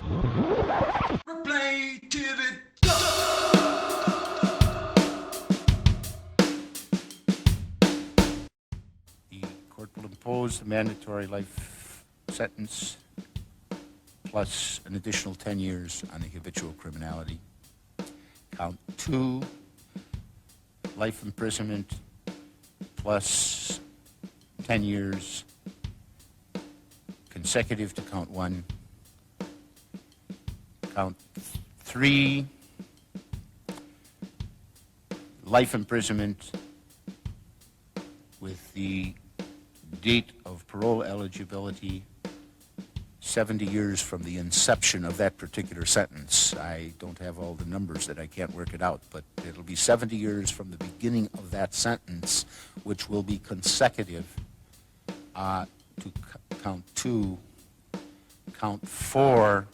Replay, pivot, The court will impose the mandatory life sentence plus an additional 10 years on the habitual criminality. Count 2, life imprisonment plus 10 years consecutive to count 1. Count 3, life imprisonment with the date of parole eligibility 70 years from the inception of that particular sentence. I don't have all the numbers that I can't work it out, but it'll be 70 years from the beginning of that sentence, which will be consecutive to count 2. Count 4,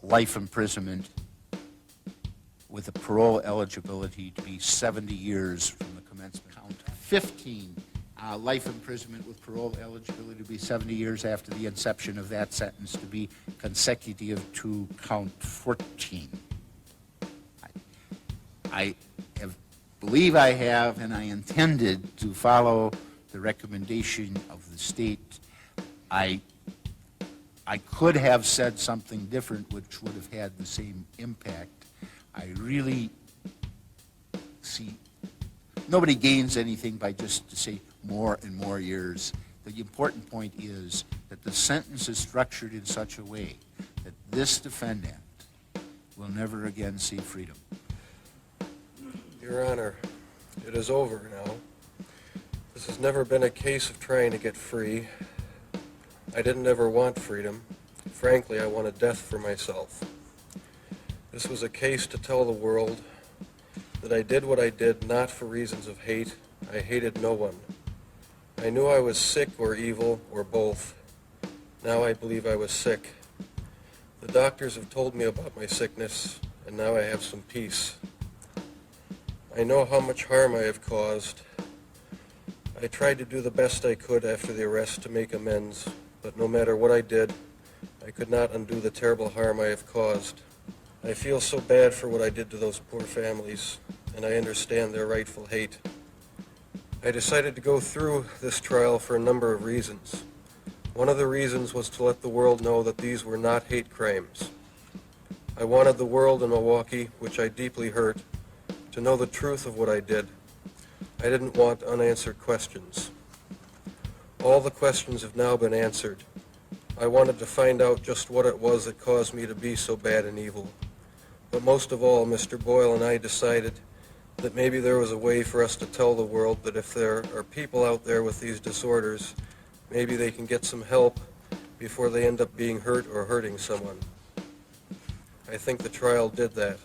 life imprisonment with a parole eligibility to be 70 years from the commencement. Count 15, life imprisonment with parole eligibility to be 70 years after the inception of that sentence to be consecutive to count 14. I believe I have, and I intended to follow the recommendation of the state. I could have said something different which would have had the same impact. I really see nobody gains anything by just to say more and more years. The important point is that the sentence is structured in such a way that this defendant will never again see freedom. Your Honor, it is over now. This has never been a case of trying to get free. I didn't ever want freedom. Frankly, I wanted death for myself. This was a case to tell the world that I did what I did not for reasons of hate. I hated no one. I knew I was sick or evil or both. Now I believe I was sick. The doctors have told me about my sickness, and now I have some peace. I know how much harm I have caused. I tried to do the best I could after the arrest to make amends, but no matter what I did, I could not undo the terrible harm I have caused. I feel so bad for what I did to those poor families, and I understand their rightful hate. I decided to go through this trial for a number of reasons. One of the reasons was to let the world know that these were not hate crimes. I wanted the world in Milwaukee, which I deeply hurt, to know the truth of what I did. I didn't want unanswered questions. All the questions have now been answered. I wanted to find out just what it was that caused me to be so bad and evil. But most of all, Mr. Boyle and I decided that maybe there was a way for us to tell the world that if there are people out there with these disorders, maybe they can get some help before they end up being hurt or hurting someone. I think the trial did that.